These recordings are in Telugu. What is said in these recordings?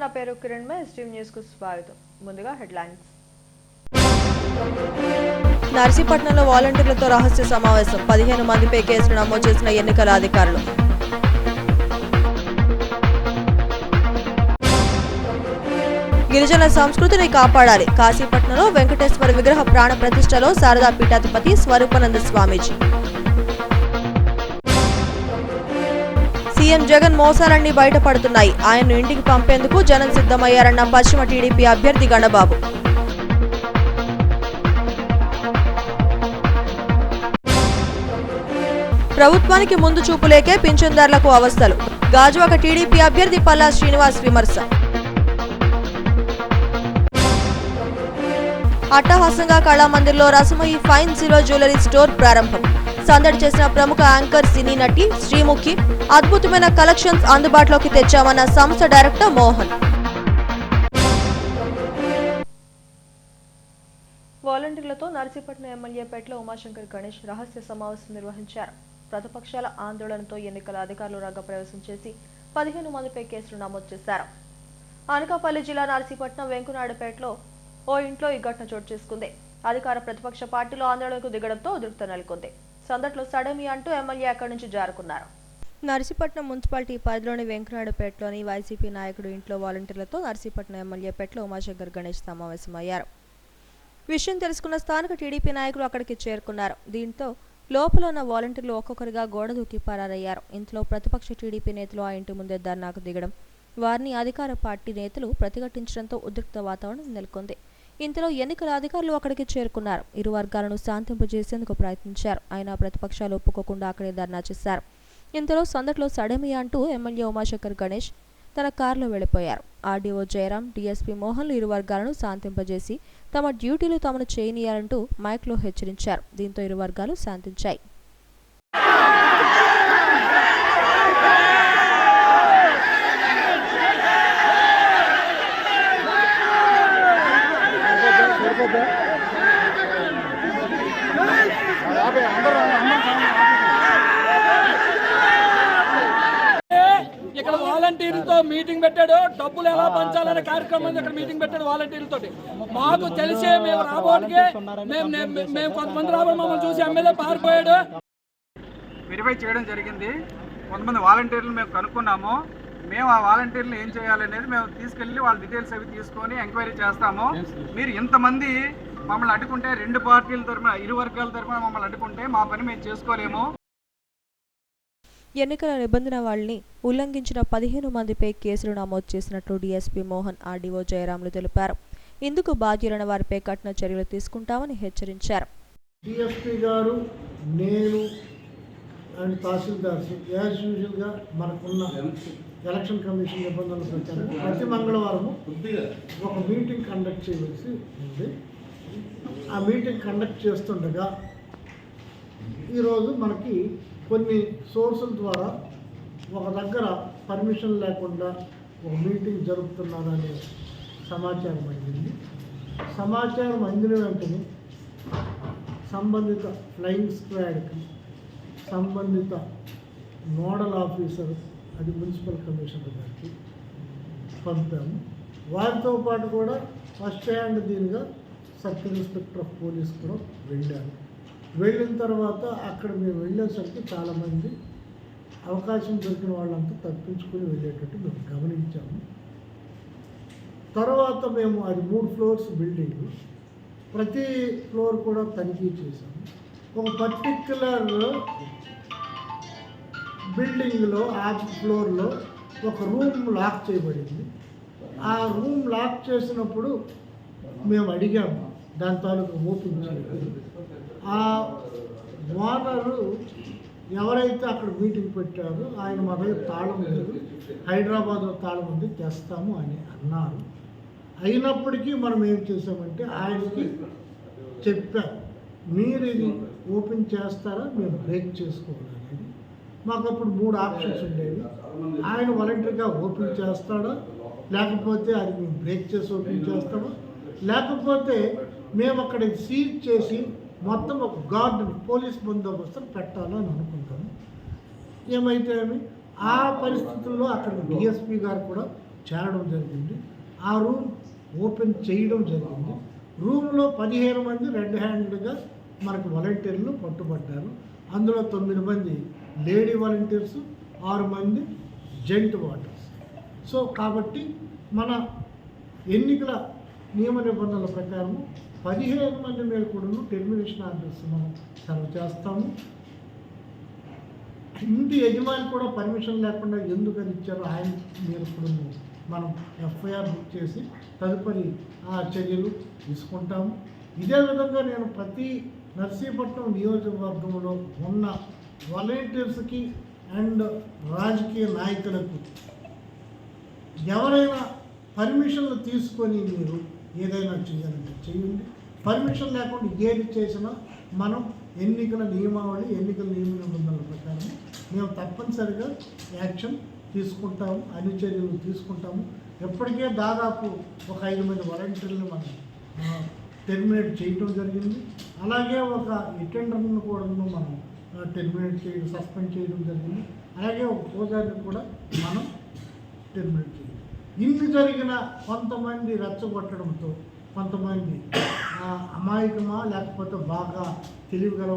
నా పేరు కిరణ్ మే ఎస్టీవీ న్యూస్ కు స్వాగతం. ముందుగా హెడ్లైన్స్. నర్సీపట్నంలో వాలంటీర్లతో రహస్య సమావేశం. 15 మందిపై కేసులు నమోదు చేసిన ఎన్నికల అధికారులు. గిరిజన సంస్కృతిని కాపాడాలి. కాశీపట్నంలో వెంకటేశ్వర విగ్రహ ప్రాణ ప్రతిష్టలో శారదా పీఠాధిపతి స్వరూపానంద స్వామీజీ. సీఎం జగన్ మోసాలన్నీ బయటపడుతున్నాయి. ఆయన్ను ఇంటికి పంపేందుకు జనం సిద్ధమయ్యారన్న పశ్చిమ టీడీపీ అభ్యర్థి గణబాబు. ప్రభుత్వానికి ముందు చూపు లేకే పింఛన్దారులకు అవస్థలు. గాజువాక టీడీపీ అభ్యర్థి పల్లా శ్రీనివాస్ విమర్శ. అట్టహాసంగా కళామందిర్లో Rasamayi fine zero jewellery store ప్రారంభం. సందడి చేసిన ప్రముఖ యాంకర్ సినీ నటి శ్రీముఖి. అద్భుతమైన కలెక్షన్స్ అందుబాటులోకి తెచ్చామన్న సంస్థ డైరెక్టర్ మోహన్. వాలంటీర్లతో నర్సీపట్నం ఎమ్మెల్యేపేటలో ఉమాశంకర్ గణేష్ రహస్య సమావేశం నిర్వహించారు. ప్రతిపక్షాల ఆందోళనతో ఎన్నికల అధికారులు రంగప్రవేశం చేసి 15 మందిపై కేసులు నమోదు చేశారు. అనకాపల్లి జిల్లా నర్సీపట్నం వెంకునాయుడుపేటలో ఓ ఇంట్లో ఈ ఘటన చోటు చేసుకుంది. అధికార ప్రతిపక్ష పార్టీలో ఆందోళనకు దిగడంతో ఉద్రిక్తత నెలకొంది. సందట్లో సడమి అంటూ ఎమ్మెల్యే అక్కడి నుంచి జారుకున్నారు. నర్సీపట్నం మున్సిపాలిటీ పరిధిలోని వెంకునాయుడుపేటలోని వైసీపీ నాయకుడు ఇంట్లో వాలంటీర్లతో నర్సీపట్నం ఎమ్మెల్యేపేటలో ఉమాశంకర్ గణేష్ సమావేశమయ్యారు. విషయం తెలుసుకున్న స్థానిక టీడీపీ నాయకులు అక్కడికి చేరుకున్నారు. దీంతో లోపల ఉన్న వాలంటీర్లు ఒక్కొక్కరిగా గోడ దూకి పరారయ్యారు. ఇంట్లో ప్రతిపక్ష టీడీపీ నేతలు ఆ ఇంటి ముందే ధర్నాకు దిగడం, వారిని అధికార పార్టీ నేతలు ప్రతిఘటించడంతో ఉద్రిక్త వాతావరణం నెలకొంది. ఇంతలో ఎన్నికల అధికారులు అక్కడికి చేరుకున్నారు. ఇరు వర్గాలను శాంతింపజేసేందుకు ప్రయత్నించారు. అయినా ప్రతిపక్షాలు ఒప్పుకోకుండా అక్కడే ధర్నా చేశారు. ఇంతలో సందట్లో సడమి అంటూ ఎమ్మెల్యే ఉమాశంకర్ గణేష్ తన కారులో వెళ్లిపోయారు. ఆర్డీఓ జయరాం, డీఎస్పీ మోహన్లు ఇరు వర్గాలను శాంతింపజేసి తమ డ్యూటీలు తమను చేయనీయాలంటూ మైక్లో హెచ్చరించారు. దీంతో ఇరు వర్గాలు శాంతించాయి. ఇక్కడ వాలంటీర్లతో మీటింగ్ పెట్టాడు. డబ్బులు ఎలా పంచాలనే కార్యక్రమం ఇక్కడ మీటింగ్ పెట్టాడు వాలంటీర్లతో. మాకు తెలిసే మేము రాబోటికి మేము కొంతమంది రాబోయే మమ్మల్ని చూసి ఎమ్మెల్యే పారిపోయాడు. వెరిఫై చేయడం జరిగింది. కొంతమంది వాలంటీర్లు మేము కనుక్కున్నాము. మేము ఆ వాలంటీర్లు ఏం చేయాలనేది మేము తీసుకెళ్ళి వాళ్ళ డీటెయిల్స్ అవి తీసుకొని ఎంక్వైరీ చేస్తాము. మీరు ఇంతమంది మమ్మల్ని అడ్డుకుంటే, రెండు పార్టీల తరఫున ఇరు వర్గాల తరఫున మమ్మల్ని అడ్డుకుంటే మా పని మేము చేసుకోలేము. ఎన్నికల నిబంధనవాళ్లని ఉల్లంఘించిన 15 మందిపై కేసులు నమోదు చేసినట్లు డీఎస్పీ మోహన్, ఆర్డీఓ జయరాములు తెలిపారు. ఇందుకు బాధ్యులైన వారిపై కఠిన చర్యలు తీసుకుంటామని హెచ్చరించారు. డీఎస్పీ గారు, నేను అండ్ తహసీల్దార్స్ యాజ్ యూజువల్గా మనకున్న ఎలక్షన్ కమిషన్ నిబంధనల ప్రకారం ప్రతి మంగళవారము ఒక మీటింగ్ కండక్ట్ చేయవలసి ఉంది. ఆ మీటింగ్ కండక్ట్ చేస్తుండగా ఈరోజు మనకి కొన్ని సోర్సుల ద్వారా ఒక దగ్గర పర్మిషన్ లేకుండా ఒక మీటింగ్ జరుపుతున్నారనే సమాచారం అందింది. సమాచారం అందిన వెంటనే సంబంధిత ఫ్లయింగ్ స్క్వాడ్కి సంబంధిత నోడల్ ఆఫీసర్, అది మున్సిపల్ కమిషనర్ గారికి పంపాము. వారితో పాటు కూడా ఫస్ట్ హ్యాండ్ దీనిగా సర్కిల్ ఇన్స్పెక్టర్ ఆఫ్ పోలీస్ కూడా వెళ్ళాను. వెళ్ళిన తర్వాత అక్కడ మేము వెళ్ళేసరికి చాలామంది అవకాశం దొరికిన వాళ్ళంతా తప్పించుకొని వెళ్ళేటట్టు మేము గమనించాము. తర్వాత మేము అది 3 ఫ్లోర్స్ బిల్డింగ్, ప్రతి ఫ్లోర్ కూడా తనిఖీ చేశాము. ఒక పర్టిక్యులర్ బిల్డింగ్లో ఆ ఫ్లోర్లో ఒక రూమ్ లాక్ చేయబడింది. ఆ రూమ్ లాక్ చేసినప్పుడు మేము అడిగాము దాని తాలూకు ఓపెన్ చేయలేదు. ఆ ఓనరు ఎవరైతే అక్కడ మీటింగ్ పెట్టారో ఆయన మా దగ్గర తాళం లేదు, హైదరాబాద్లో తాళం ఉంది, తెస్తాము అని అన్నారు. అయినప్పటికీ మనం ఏం చేసామంటే ఆయనకి చెప్పాం, మీరు ఇది ఓపెన్ చేస్తారా, మేము బ్రేక్ చేసుకోవాలనేది. మాకు అప్పుడు 3 ఆప్షన్స్ ఉండేవి. ఆయన వాలంటరీగా ఓపెన్ చేస్తాడా, లేకపోతే అది మేము బ్రేక్ చేసి ఓపెన్ చేస్తామా, లేకపోతే మేము అక్కడ సీజ్ చేసి మొత్తం ఒక గార్డుని, పోలీస్ బందోబస్తును పెట్టాలని అనుకుంటాము. ఏమైతే ఆ పరిస్థితుల్లో అక్కడ డిఎస్పీ గారు కూడా చేరడం జరిగింది. ఆ రూమ్ ఓపెన్ చేయడం జరిగింది. రూమ్లో 15 మంది రెడ్ హ్యాండెడ్గా మనకు వాలంటీర్లు పట్టుబడ్డారు. అందులో 9 మంది లేడీ వాలంటీర్స్, 6 మంది జెంట్ వాటర్స్. సో కాబట్టి మన ఎన్నికల నియమ నిబంధనల ప్రకారం 15 మంది మీద కూడా టెర్మినేషన్ ఆర్డర్స్ మనం సర్వ్ చేస్తాము. ఇంటి యజమాని కూడా పర్మిషన్ లేకుండా ఎందుకని ఇచ్చారో ఆయన మీద కూడా మనం ఎఫ్ఐఆర్ బుక్ చేసి తదుపరి ఆ చర్యలు తీసుకుంటాము. ఇదే విధంగా నేను ప్రతి నర్సీపట్నం నియోజకవర్గంలో ఉన్న వాలంటీర్స్కి అండ్ రాజకీయ నాయకులకు ఎవరైనా పర్మిషన్లు తీసుకొని మీరు ఏదైనా చేయాలంటే చేయండి. పర్మిషన్ లేకుండా ఏది చేసినా మనం ఎన్నికల నియమావళి, ఎన్నికల నియమ నిబంధనల ప్రకారం మేము తప్పనిసరిగా యాక్షన్ తీసుకుంటాము, అన్ని చర్యలు తీసుకుంటాము. ఎప్పటికే దాదాపు ఒక 5 మంది వాలంటీర్లు మనం టెర్మినేట్ చేయటం జరిగింది. అలాగే ఒక అటెండర్ను కూడా మనం టెర్మినేట్ చేయడం, సస్పెండ్ చేయడం జరిగింది. అలాగే ఒక పూజారిని కూడా మనం టెర్మినేట్ చేయడం. ఇన్ని జరిగిన కొంతమంది రెచ్చగొట్టడంతో కొంతమంది అమాయకమా లేకపోతే బాగా తెలివిగల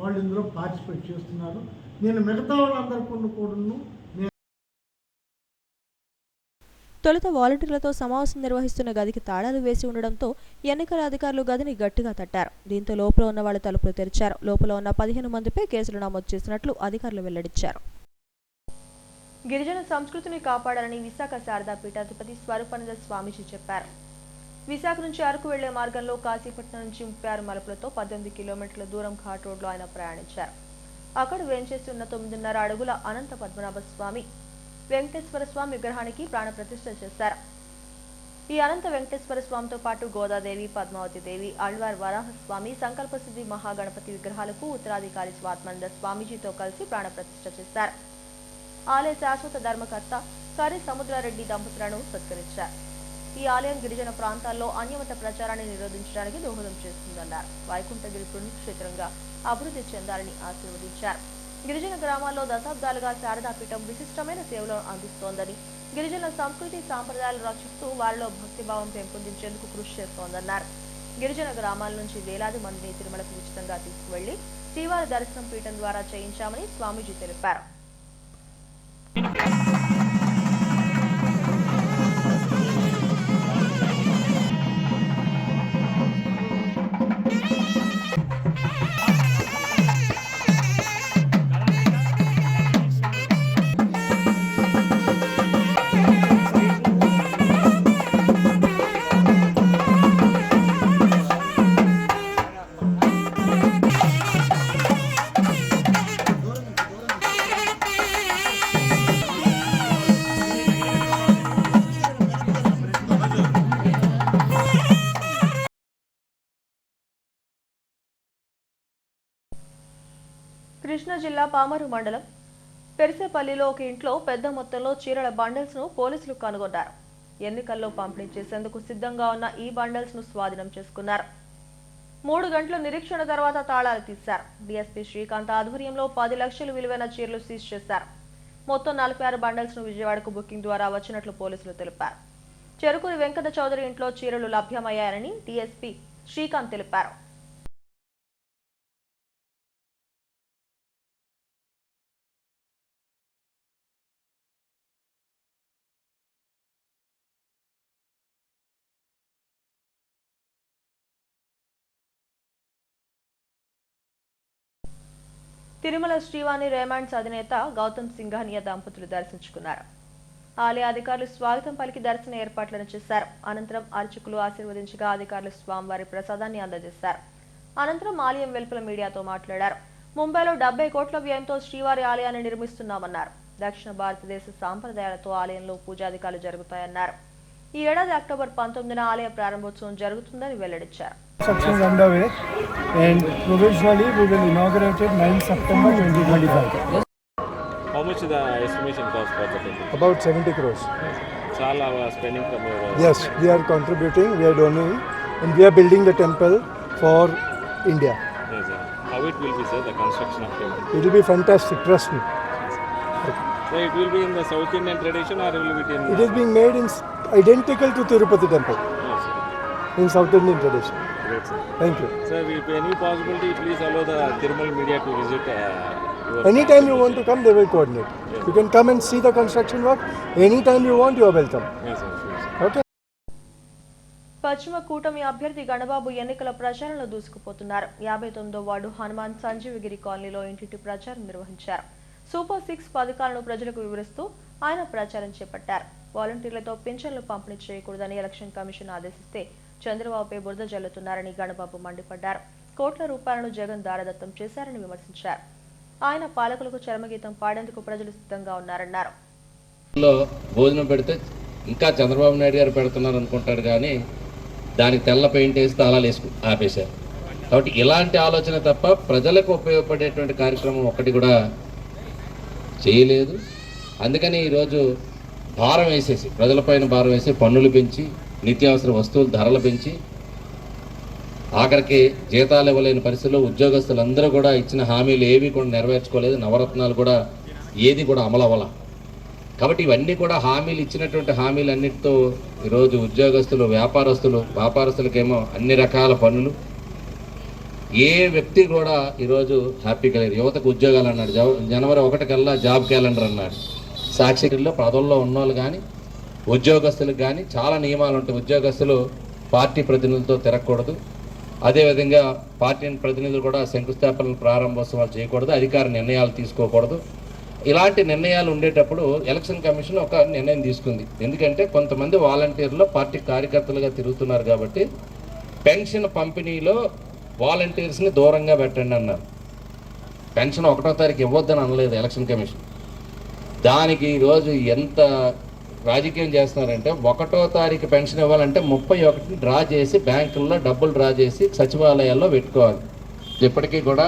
వాళ్ళు ఇందులో పార్టిసిపేట్ చేస్తున్నారు. నేను మిగతా వాళ్ళందరికీ కూడాను తొలుత వాలంటీర్లతో సమావేశం నిర్వహిస్తున్న గదికి తాళాలు వేసి ఉండడంతో ఎన్నికల అధికారులు గదిని గట్టిగా తట్టారు. దీంతో లోపల ఉన్న వాళ్ళ తలుపులు తెరిచారు. లోపల ఉన్న 15 మందిపై కేసులు నమోదు చేసినట్లు అధికారులు వెల్లడించారు. గిరిజన సంస్కృతిని కాపాడాలని విశాఖ శారదా పీఠాధిపతి స్వరూపానంద స్వామీజీ చెప్పారు. విశాఖ నుంచి అరకు వెళ్లే మార్గంలో కాశీపట్నం నుంచి 36 మలుపులతో 18 కిలోమీటర్ల దూరం ఘాట్ రోడ్లో ఆయన ప్రయాణించారు. అక్కడ వేంచేసి ఉన్న 9.5 అడుగుల అనంత పద్మనాభ స్వామి వెంకటేశ్వర స్వామి విగ్రహానికి ప్రాణప్రతిష్ఠ చేశారు. ఈ అనంత వెంకటేశ్వర స్వామితో పాటు గోదాదేవి, పద్మావతి దేవి, అళ్వార్ వరాహస్వామి, సంకల్పసిద్ధి మహాగణపతి విగ్రహాలకు ఉత్తరాధికారి స్వాత్మానంద స్వామీజీతో కలిసి ప్రాణప్రతిష్ఠ చేశారు. ఆలయ శాశ్వత ధర్మకర్త కరి సముద్రారెడ్డి దంపతులను సత్కరించారు. ఈ ఆలయం గిరిజన ప్రాంతాల్లో అన్యమత ప్రచారాన్ని నిరోధించడానికి దోహదం చేస్తుందన్నారు. వైకుంఠగిరి పుణ్యక్షేత్రంగా అభివృద్ధి చెందాలని ఆశీర్వదించారు. గిరిజన గ్రామాల్లో దశాబ్దాలుగా శారదాపీఠం విశిష్టమైన సేవలను అందిస్తోందని, గిరిజనుల సంస్కృతి సాంప్రదాయాలు రక్షిస్తూ వారిలో భక్తిభావం పెంపొందించేందుకు కృషి చేస్తోందన్నారు. గిరిజన గ్రామాల నుంచి వేలాది మందిని తిరుమలకు ఉచితంగా తీసుకువెళ్లి శ్రీవారి దర్శనం పీఠం ద్వారా చేయించామని స్వామీజీ తెలిపారు. కృష్ణా జిల్లా పామరు మండలం పెరిసేపల్లిలో ఒక ఇంట్లో పెద్ద మొత్తంలో చీరల బండల్స్ ను పోలీసులు కనుగొన్నారు. ఎన్నికల్లో పంపిణీ చేసేందుకు సిద్ధంగా ఉన్న ఈ బండల్స్ ను స్వాధీనం చేసుకున్నారు. 3 గంటల నిరీక్షణ తర్వాత తాళాలు తీశారు. డీఎస్పీ శ్రీకాంత్ ఆధ్వర్యంలో 10 లక్షలు విలువైన చీరలు సీజ్ చేశారు. మొత్తం 46 బండల్స్ ను విజయవాడకు బుకింగ్ ద్వారా వచ్చినట్లు పోలీసులు తెలిపారు. చెరుకూరి వెంకట చౌదరి ఇంట్లో చీరలు లభ్యమయ్యాయని డీఎస్పీ శ్రీకాంత్ తెలిపారు. తిరుమల శ్రీవాణి రేమాండ్స్ అధినేత గౌతమ్ సింఘానియా దంపతులు దర్శించుకున్నారు. ఆలయ అధికారులు స్వాగతం పలికి దర్శన ఏర్పాట్లను చేశారు. అనంతరం అర్చకులు ఆశీర్వదించగా అధికారులు స్వామివారి ప్రసాదాన్ని అందజేశారు. అనంతరం ఆలయం వెలుపల మీడియాతో మాట్లాడారు. ముంబైలో 70 కోట్ల వ్యయంతో శ్రీవారి ఆలయాన్ని నిర్మిస్తున్నామన్నారు. దక్షిణ భారతదేశ సాంప్రదాయాలతో ఆలయంలో పూజాధికారులు జరుగుతాయన్నారు. ఈ ఏడాది అక్టోబర్ 19న ఆలయ ప్రారంభోత్సవం జరుగుతుందని వెల్లడించారు. Construction is underway and provisionally we will inaugurate it 9 September 2025. How much the estimation cost for the temple? About 70 crores. It's all our spending from your... Yes, we are contributing, we are donating and we are building the temple for India. Yes, sir. How it will be, sir, the construction of temple? It will be fantastic, trust me. Okay. So it will be in the South Indian tradition or will it in? It is being made in identical to Tirupati temple Yes, sir. in South Indian tradition. Great, sir. Thank you. Sir, will be any possibility, please allow the Tirumal media to visit your Anytime you want to come, they will coordinate. You can come and see the construction work. Anytime you want, you are welcome. Yes, sir. Sure, sir. Okay. పశ్చిమ కూటమి అభ్యర్థి గణబాబు ఎన్నికల ప్రచారంలో దూసుకుపోతున్నారు. 59వ వార్డు హనుమాన్ సంజీవగిరి కాలనీలో ఇంటింటి ప్రచారం నిర్వహించారు. సూపర్ 6 పథకాలను ప్రజలకు వివరిస్తూ ఆయన ప్రచారం చేపట్టారు. వాలంటీర్లతో పింఛన్లు పంపిణీ చేయకూడదని ఎలక్షన్ కమిషన్ ఆదేశిస్తే చంద్రబాబుపై బురద జల్లుతున్నారని గణబాబు మండిపడ్డారు. కోట్ల రూపాయలను జగన్ దారదత్తం చేశారని విమర్శించారు. ఆయన పాలకులకు చరమగీతం పాడేందుకు ప్రజలు సిద్ధంగా ఉన్నారన్నారు. భోజనం పెడితే ఇంకా చంద్రబాబు నాయుడు గారు పెడుతున్నారు అనుకుంటారు, కానీ దానికి తెల్ల పెయింట్ వేసి తాళాలు వేసుకు ఆపేశారు. కాబట్టి ఇలాంటి ఆలోచన తప్ప ప్రజలకు ఉపయోగపడేటువంటి కార్యక్రమం ఒక్కటి కూడా చేయలేదు. అందుకని ఈరోజు భారం వేసేసి, ప్రజలపైన భారం వేసి పన్నులు పెంచి, నిత్యావసర వస్తువుల ధరలు పెంచి, ఆఖరికి జీతాలు ఇవ్వలేని పరిస్థితుల్లో ఉద్యోగస్తులందరూ కూడా ఇచ్చిన హామీలు ఏవి కూడా నెరవేర్చుకోలేదు. నవరత్నాలు కూడా ఏది కూడా అమలు అవ్వాల. కాబట్టి ఇవన్నీ కూడా హామీలు ఇచ్చినటువంటి హామీలన్నిటితో ఈరోజు ఉద్యోగస్తులు, వ్యాపారస్తులకేమో అన్ని రకాల పనులు. ఏ వ్యక్తి కూడా ఈరోజు హ్యాపీగా లేదు. యువతకు ఉద్యోగాలు అన్నాడు, జనవరి 1 కల్లా జాబ్ క్యాలెండర్ అన్నాడు. సాక్షిలో పదవుల్లో ఉన్నోళ్ళు కానీ ఉద్యోగస్తులకు కానీ చాలా నియమాలు ఉంటాయి. ఉద్యోగస్తులు పార్టీ ప్రతినిధులతో తిరగకూడదు. అదేవిధంగా పార్టీ ప్రతినిధులు కూడా శంకుస్థాపనలు, ప్రారంభోత్సవాలు చేయకూడదు. అధికార నిర్ణయాలు తీసుకోకూడదు. ఇలాంటి నిర్ణయాలు ఉండేటప్పుడు ఎలక్షన్ కమిషన్ ఒక నిర్ణయం తీసుకుంది. ఎందుకంటే కొంతమంది వాలంటీర్లు పార్టీ కార్యకర్తలుగా తిరుగుతున్నారు కాబట్టి పెన్షన్ పంపిణీలో వాలంటీర్స్ని దూరంగా పెట్టండి అన్నారు. పెన్షన్ 1వ తారీఖు ఇవ్వద్దని అనలేదు ఎలక్షన్ కమిషన్. దానికి ఈరోజు ఎంత రాజకీయం చేస్తున్నారంటే 1వ తారీఖు పెన్షన్ ఇవ్వాలంటే 31 డ్రా చేసి బ్యాంకుల్లో డబ్బులు డ్రా చేసి సచివాలయాల్లో పెట్టుకోవాలి. ఇప్పటికీ కూడా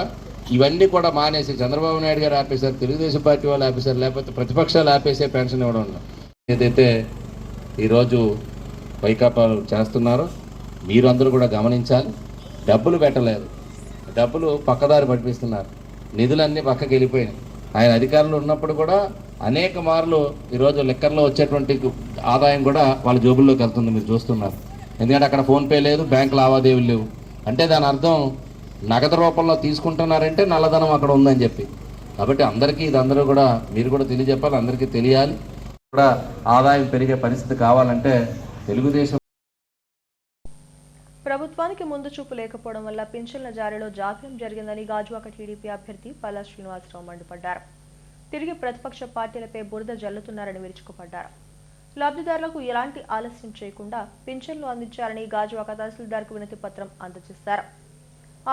ఇవన్నీ కూడా మానేసి చంద్రబాబు నాయుడు గారు ఆపేశారు, తెలుగుదేశం పార్టీ వాళ్ళు ఆపేశారు, లేకపోతే ప్రతిపక్షాలు ఆపేసే పెన్షన్ ఇవ్వడం. ఏదైతే ఈరోజు వైకాపాలు చేస్తున్నారో మీరు అందరూ కూడా గమనించాలి. డబ్బులు పెట్టలేదు, డబ్బులు పక్కదారి పట్టిస్తున్నారు, నిధులన్నీ పక్కకి వెళ్ళిపోయినాయి. ఆయన అధికారంలో ఉన్నప్పుడు కూడా అనేక మార్లు ఈరోజు లెక్కర్లో వచ్చేటువంటి ఆదాయం కూడా వాళ్ళ జోబుల్లోకి వెళ్తుంది, మీరు చూస్తున్నారు. ఎందుకంటే అక్కడ ఫోన్పే లేదు, బ్యాంక్ లావాదేవీలు లేవు. అంటే దాని అర్థం నగదు రూపంలో తీసుకుంటున్నారంటే నల్లధనం అక్కడ ఉందని చెప్పి. కాబట్టి అందరికీ ఇదందరూ కూడా మీరు కూడా తెలియజెప్పాలి, అందరికీ తెలియాలి. కూడా ఆదాయం పెరిగే పరిస్థితి కావాలంటే తెలుగుదేశం ప్రభుత్వానికి ముందు చూపు లేకపోవడం వల్ల పింఛన్ల జారీలో జాప్యం జరిగిందని గాజువాక టీడీపీ అభ్యర్థి పల్లా శ్రీనివాసరావు మండిపడ్డారు. తిరిగి ప్రతిపక్ష పార్టీలపై బురద జల్లుతున్నారని విరుచుకుపడ్డారు. లబ్ధిదారులకు ఎలాంటి ఆలస్యం చేయకుండా పింఛన్లు అందించాలని గాజువాక తహసీల్దార్కు వినతి పత్రం అందజేశారు.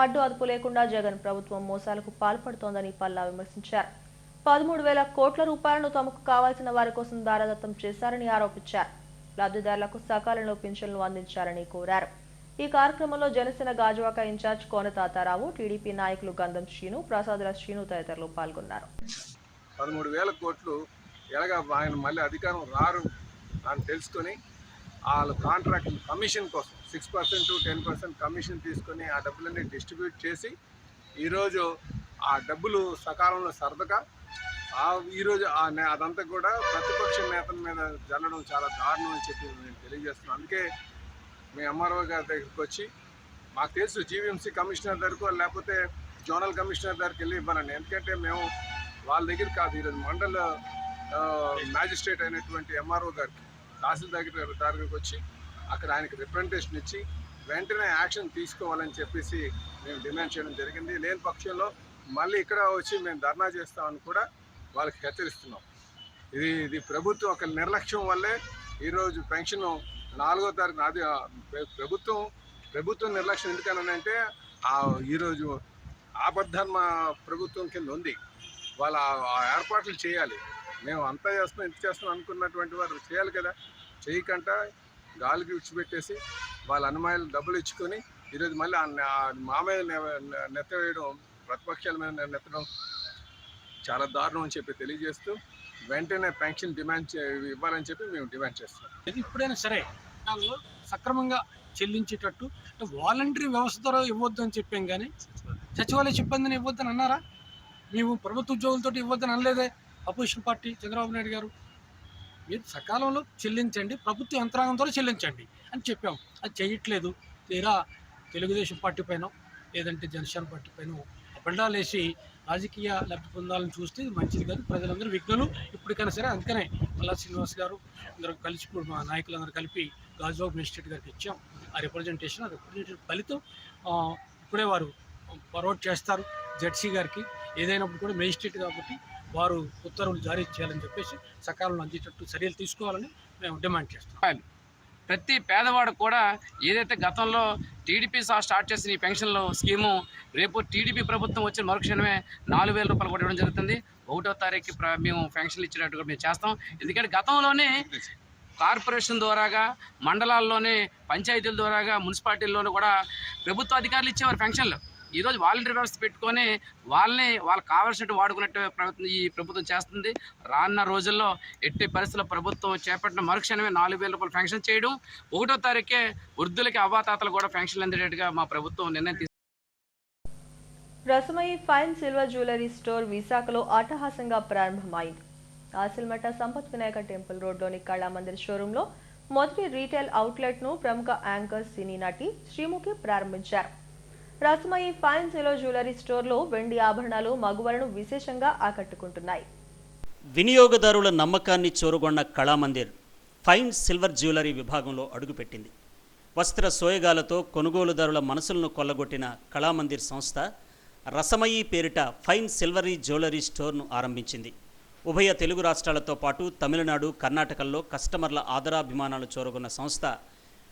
అడ్డు అదుపు లేకుండా జగన్ ప్రభుత్వం మోసాలకు పాల్పడుతోందని పల్లా విమర్శించారు. 13,000 కోట్ల రూపాయలను తమకు కావాల్సిన వారి కోసం దారదత్తం చేశారని ఆరోపించారు. లబ్ధిదారులకు సకాలంలో పింఛన్లు అందించాలని కోరారు. ఈ కార్యక్రమంలో జనసేన గాజువాక ఇన్ఛార్జ్ కోన తాతారావు, టీడీపీ నాయకులు గంధం శ్రీను, ప్రసాదుల శ్రీను తదితరులు పాల్గొన్నారు. 13,000 కోట్లు ఎలాగా ఆయన మళ్ళీ అధికారం రారు అని తెలుసుకొని వాళ్ళ కాంట్రాక్ట్ కమిషన్ కోసం 6% 10% కమిషన్ తీసుకొని ఆ డబ్బులన్నీ డిస్ట్రిబ్యూట్ చేసి ఈరోజు ఆ డబ్బులు సకాలంలో సరదగా ఈరోజు అదంతా కూడా ప్రతిపక్ష నేతల మీద జల్లడం చాలా దారుణం అని చెప్పి నేను తెలియజేస్తున్నాను. అందుకే మీ ఎంఆర్ఓ గారి దగ్గరికి వచ్చి, మాకు తెలుసు జీవీఎంసీ కమిషనర్ దగ్గరకు లేకపోతే జోనల్ కమిషనర్ దగ్గరికి వెళ్ళి ఇవ్వాలండి. ఎందుకంటే మేము వాళ్ళ దగ్గర కాదు, ఈరోజు మండల మ్యాజిస్ట్రేట్ అయినటువంటి ఎంఆర్ఓ గారికి, తహసీల్దార్ దగ్గరికి వచ్చి అక్కడ ఆయనకి రిప్రజెంటేషన్ ఇచ్చి వెంటనే యాక్షన్ తీసుకోవాలని చెప్పేసి మేము డిమాండ్ చేయడం జరిగింది. లేని పక్షంలో మళ్ళీ ఇక్కడ వచ్చి మేము ధర్నా చేస్తామని కూడా వాళ్ళకి హెచ్చరిస్తున్నాం. ఇది ప్రభుత్వం ఒక నిర్లక్ష్యం వల్లే ఈరోజు పెన్షన్ 4వ తారీఖు అది ప్రభుత్వం నిర్లక్ష్యం ఎందుకనంటే ఈరోజు ఆపద్ధర్మ ప్రభుత్వం కింద ఉంది. వాళ్ళ ఏర్పాట్లు చేయాలి. మేము అంతా చేస్తున్నాం, ఇంత చేస్తున్నాం అనుకున్నటువంటి వారు చేయాలి కదా. చేయకుండా గాలికి విడిచిపెట్టేసి వాళ్ళ అనుమానాలు డబ్బులు ఇచ్చుకొని ఈరోజు మళ్ళీ మామయ్య నెత్తవేయడం, ప్రతిపక్షాల మీద నెత్తడం చాలా దారుణం అని చెప్పి తెలియజేస్తూ వెంటనే పెన్షన్ డిమాండ్ ఇవ్వాలని చెప్పి మేము డిమాండ్ చేస్తున్నాం. ఇప్పుడైనా సరే సక్రమంగా చెల్లించేటట్టు వాలంటరీ వ్యవస్థ ద్వారా ఇవ్వద్దు అని చెప్పాం, కానీ సచివాలయ సిబ్బందిని ఇవ్వద్దని అన్నారా? మేము ప్రభుత్వ ఉద్యోగులతో ఇవ్వద్దని అనలేదే. అపోజిషన్ పార్టీ చంద్రబాబు నాయుడు గారు మీరు సకాలంలో చెల్లించండి, ప్రభుత్వ యంత్రాంగంతో చెల్లించండి అని చెప్పాం. అది చేయట్లేదు. తీరా తెలుగుదేశం పార్టీ పైన లేదంటే జనసేన పార్టీ పైన అబండాలేసి రాజకీయ లబ్ధి పొందాలని చూస్తే ఇది మంచిది కాదు. ప్రజలందరూ విఘ్నులు ఇప్పటికైనా సరే. అందుకనే మల్లా శ్రీనివాస్ గారు అందరూ కలిసి ఇప్పుడు మా నాయకులందరూ కలిపి గాజువాబు మేజిస్ట్రేట్ గారికి ఇచ్చాం. ఆ రిప్రజెంటేషన్ ఫలితం ఇప్పుడే వారు ఫార్వర్డ్ చేస్తారు జడ్సీ గారికి. ఏదైనప్పుడు కూడా మేజిస్ట్రేట్ కాబట్టి వారు ఉత్తర్వులు జారీ చేయాలని చెప్పేసి సకాలంలో అందేటట్టు చర్యలు తీసుకోవాలని మేము డిమాండ్ చేస్తున్నాం. ప్రతి పేదవాడు కూడా ఏదైతే గతంలో టీడీపీ స్టార్ట్ చేసిన ఈ పెన్షన్ల స్కీము రేపు టీడీపీ ప్రభుత్వం వచ్చిన మరుక్షణమే 4,000 రూపాయలు కూడా ఇవ్వడం జరుగుతుంది. 1వ తారీఖు మేము పెన్షన్లు ఇచ్చినట్టు కూడా మేము చేస్తాం. ఎందుకంటే గతంలోనే కార్పొరేషన్ ద్వారాగా, మండలాల్లోనే పంచాయతీల ద్వారాగా, మున్సిపాలిటీల్లోనూ కూడా ప్రభుత్వ అధికారులు ఇచ్చేవారు పెన్షన్లు. ఈరోజు వాలంటీర్ వ్యవస్థ పెట్టుకొని వాళ్ళకి కావాల్సినట్టు వాడుకున్నట్టు ఈ ప్రభుత్వం చేస్తుంది. రానున్న రోజుల్లో ఎట్టి పరిస్థితుల్లో ప్రభుత్వం చేపట్టిన మరుక్షణమే 4,000 రూపాయలు పెన్షన్ చేయడం, 1వ తారీఖే వృద్ధులకి అవ్వాతాతలు కూడా పెన్షన్లు అందేటట్టుగా మా ప్రభుత్వం నిర్ణయం తీసుకుంది. Rasamayi fine silver jewellery store విశాఖలో అట్టహాసంగా ప్రారంభమైంది. ఆసిల్మఠ సంపత్ వినాయక టెంపుల్ రోడ్లోని కళామందిర్ షోరూంలో మొదటి రీటైల్ అవుట్లెట్ను ప్రముఖ యాంకర్ సినీ నటి శ్రీముఖి ప్రారంభించారు. రసమయి ఫైన్ సిల్వర్ జ్యువెలరీ స్టోర్లో వెండి ఆభరణాలు మగువలను విశేషంగా ఆకట్టుకుంటున్నాయి. వినియోగదారుల నమ్మకాన్ని చూరగొన్న కళామందిర్ ఫైన్ సిల్వర్ జ్యువెలరీ విభాగంలో అడుగుపెట్టింది. వస్త్ర సోయగాలతో కొనుగోలుదారుల మనసులను కొల్లగొట్టిన కళామందిర్ సంస్థ రసమయి పేరిట ఫైన్ సిల్వరీ జ్యువెలరీ స్టోర్ను ఆరంభించింది. ఉభయ తెలుగు రాష్ట్రాలతో పాటు తమిళనాడు, కర్ణాటకల్లో కస్టమర్ల ఆదరాభిమానాలు చూరగొన్న సంస్థ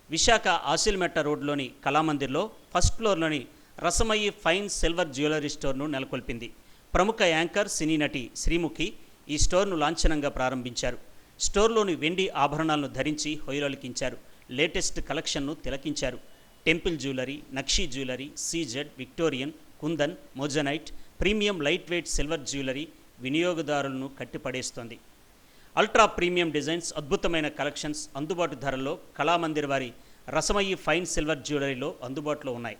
విశాఖ ఆసిల్మెట్ట రోడ్లోని కళామందిర్లో ఫస్ట్ ఫ్లోర్లోని రసమయి ఫైన్ సిల్వర్ జ్యువెలరీ స్టోర్ను నెలకొల్పింది. ప్రముఖ యాంకర్ సినీ నటి శ్రీముఖి ఈ స్టోర్ను లాంఛనంగా ప్రారంభించారు. స్టోర్లోని వెండి ఆభరణాలను ధరించి హొయలొలికించారు. లేటెస్ట్ కలెక్షన్ను తిలకించారు. Temple jewellery, nakshi jewellery, CZ, Victorian, kundan, moissanite, premium light weight silver jewellery వినియోగదారులను కట్టిపడేస్తోంది. అల్ట్రా ప్రీమియం డిజైన్స్, అద్భుతమైన కలెక్షన్స్ అందుబాటు ధరల్లో కళామందిర్ వారి రసమయి ఫైన్ సిల్వర్ జ్యువెలరీలో అందుబాటులో ఉన్నాయి.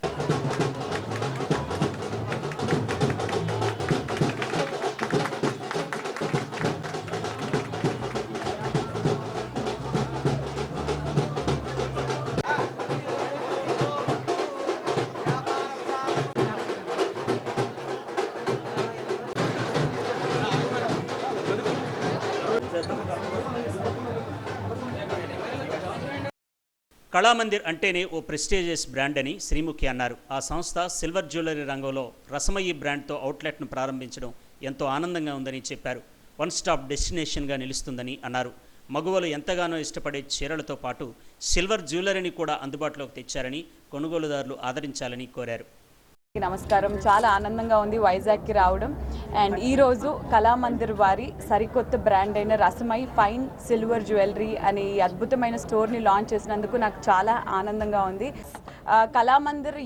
కళామందిర్ అంటేనే ఓ ప్రెస్టీజియస్ బ్రాండ్ అని శ్రీముఖి అన్నారు. ఆ సంస్థ సిల్వర్ జ్యువెలరీ రంగంలో రసమయి బ్రాండ్తో అవుట్లెట్ను ప్రారంభించడం ఎంతో ఆనందంగా ఉందని చెప్పారు. వన్ స్టాప్ డెస్టినేషన్గా నిలుస్తుందని అన్నారు. మగువలు ఎంతగానో ఇష్టపడే చీరలతో పాటు సిల్వర్ జ్యువెలరీని కూడా అందుబాటులోకి తెచ్చారని కొనుగోలుదారులు ఆదరించాలని కోరారు. నమస్కారం. చాలా ఆనందంగా ఉంది వైజాగ్కి రావడం. అండ్ ఈరోజు కళామందిర్ వారి సరికొత్త బ్రాండ్ అయిన రసమయి ఫైన్ సిల్వర్ జ్యువెలరీ అనే ఈ అద్భుతమైన స్టోర్ని లాంచ్ చేసినందుకు నాకు చాలా ఆనందంగా ఉంది. కళామందిర్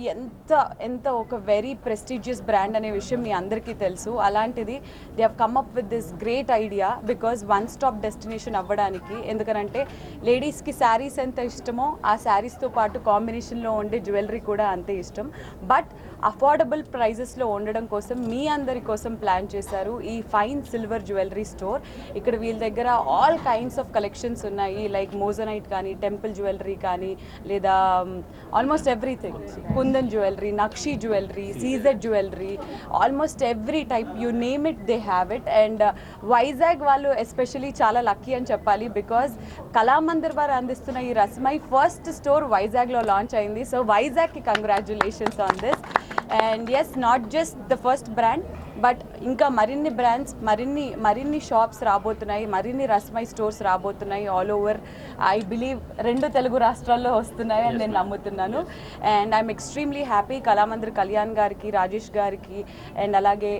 ఎంత ఒక వెరీ ప్రెస్టీజియస్ బ్రాండ్ అనే విషయం మీ అందరికీ తెలుసు. అలాంటిది they have come up with this great idea because one stop destination అవ్వడానికి. ఎందుకంటే లేడీస్కి శారీస్ ఎంత ఇష్టమో ఆ శారీస్తో పాటు కాంబినేషన్లో ఉండే జ్యువెలరీ కూడా అంతే ఇష్టం. బట్ అఫోర్డబుల్ ప్రైజెస్లో ఉండడం కోసం మీ అందరి కోసం ప్లాన్ చేశారు ఈ ఫైన్ సిల్వర్ జ్యువెలరీ స్టోర్. ఇక్కడ వీళ్ళ దగ్గర ఆల్ కైండ్స్ ఆఫ్ కలెక్షన్స్ ఉన్నాయి. లైక్ మోజనైట్ కానీ, టెంపుల్ జ్యువెలరీ కానీ, లేదా almost everything, kundan jewellery, nakshi jewellery, CZ jewellery, almost every type you name it they have it. And Vizag వాళ్ళు ఎస్పెషలీ చాలా లక్కీ అని చెప్పాలి బికాజ్ కళామందిర్ వారు అందిస్తున్న ఈ రసమయి ఫస్ట్ స్టోర్ వైజాగ్లో లాంచ్ అయింది. సో వైజాగ్కి congratulations on this. And yes, not just the first brand but ఇంకా మరిన్ని బ్రాండ్స్, మరిన్ని షాప్స్ రాబోతున్నాయి, మరిన్ని రసమయి స్టోర్స్ రాబోతున్నాయి all over. I believe 2 Telugu రాష్ట్రాల్లో వస్తున్నాయి అని నేను నమ్ముతున్నాను. And I'm extremely happy. Kalamandir Kalyan గారికి, రాజేష్ గారికి, అండ్ అలాగే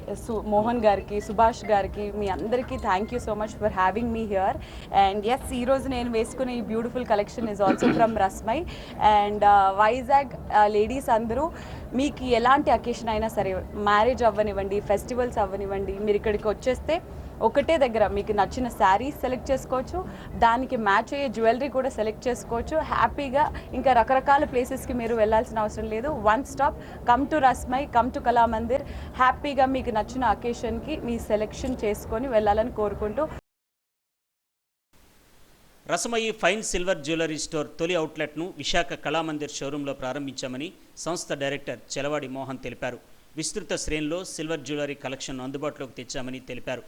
మోహన్ గారికి, సుభాష్ గారికి, మీ అందరికీ thank you so much for having me here. And yes, ఈరోజు నేను వేసుకునే ఈ beautiful collection is also from Rasamayi. And Vizag ladies అందరూ మీకు ఎలాంటి అకేషన్ అయినా సరే, మ్యారేజ్ అవ్వనివ్వండి, ఫెస్టివల్ ఫెస్టివల్స్ అవ్వనివ్వండి, మీరు ఇక్కడికి వచ్చేస్తే ఒకటే దగ్గర మీకు నచ్చిన శారీస్ సెలెక్ట్ చేసుకోవచ్చు, దానికి మ్యాచ్ అయ్యే జ్యువెలరీ కూడా సెలెక్ట్ చేసుకోవచ్చు. హ్యాపీగా ఇంకా రకరకాల ప్లేసెస్కి మీరు వెళ్ళాల్సిన అవసరం లేదు. One stop, come to Rasamayi, come to Kalamandir. హ్యాపీగా మీకు నచ్చిన అకేషన్కి మీ సెలెక్షన్ చేసుకొని వెళ్ళాలని కోరుకుంటూ, Rasamayi fine silver jewellery store తొలి అవుట్లెట్ను విశాఖ కళామందిర్ షోరూంలో ప్రారంభించామని సంస్థ డైరెక్టర్ చెలవాడి మోహన్ తెలిపారు. విస్తృత శ్రేణిలో సిల్వర్ జ్యువెలరీ కలెక్షన్ను అందుబాటులోకి తెచ్చామని తెలిపారు.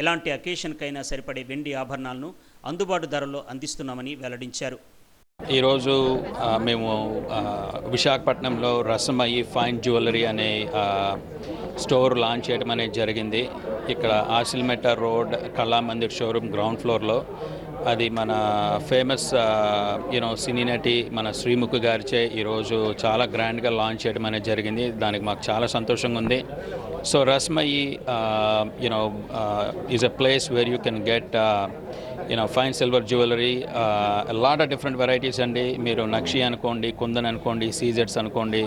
ఎలాంటి అకేషన్కైనా సరిపడే వెండి ఆభరణాలను అందుబాటు ధరల్లో అందిస్తున్నామని వెల్లడించారు. ఈరోజు మేము విశాఖపట్నంలో రసమయి ఫైన్ జ్యువెలరీ అనే స్టోర్ లాంచ్ చేయడం అనేది జరిగింది. ఇక్కడ Asilmetta road Kalamandir showroom ground ఫ్లోర్లో. అది మన ఫేమస్ సినీ నటి మన శ్రీముఖి గారిచే ఈరోజు చాలా గ్రాండ్గా లాంచ్ చేయడం అనేది జరిగింది. దానికి మాకు చాలా సంతోషంగా ఉంది. So Rasamayi is a place where you can get fine silver jewellery, lot of different varieties అండి. మీరు నక్షి అనుకోండి, కుందన్ అనుకోండి, సీజెట్స్ అనుకోండి.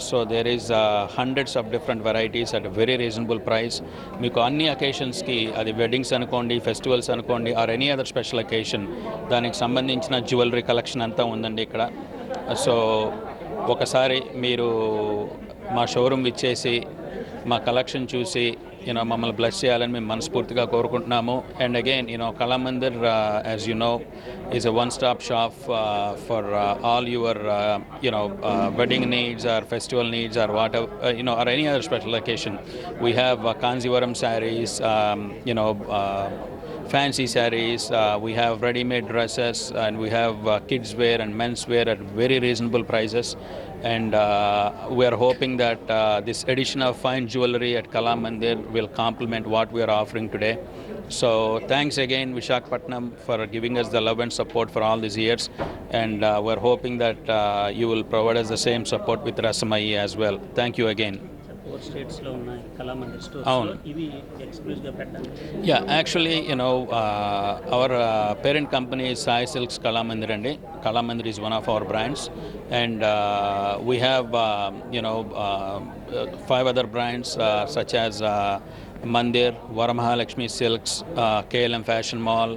So there is hundreds of different varieties at very reasonable price. మీకు అన్ని అకేషన్స్కి, అది వెడ్డింగ్స్ అనుకోండి, ఫెస్టివల్స్ అనుకోండి, or any other special occasion, దానికి సంబంధించిన జ్యువెలరీ కలెక్షన్ అంతా ఉందండి ఇక్కడ. సో ఒకసారి మీరు మా షోరూమ్ ఇచ్చేసి మా కలెక్షన్ చూసి మమ్మల్ని బ్లెస్ చేయాలని మేము మనస్ఫూర్తిగా కోరుకుంటున్నాము. And again Kalamandir as you know is a one stop shop for all your wedding needs or festival needs or whatever, or any other special occasion. We have Kanzivaram sarees, fancy sarees, we have ready-made dresses, and we have kids wear and men's wear at very reasonable prices. And we are hoping that this edition of fine jewelry at Kalamandir will complement what we are offering today. So thanks again Visakhapatnam for giving us the love and support for all these years, and we are hoping that you will provide us the same support with Rasamai as well. Thank you again. స్టేట్స్లో ఉన్నాయి కళామందిర్ స్టోర్స్. అవును. ఇవి ఎక్స్క్లూజివ్గా పెట్టాలి. Yeah, actually, our parent company is Sai Silks Kalamandir andi. Kalamandir is one of our brands, and we have 5 other brands such as Mandir, Varamahalakshmi Silks, KLM Fashion Mall,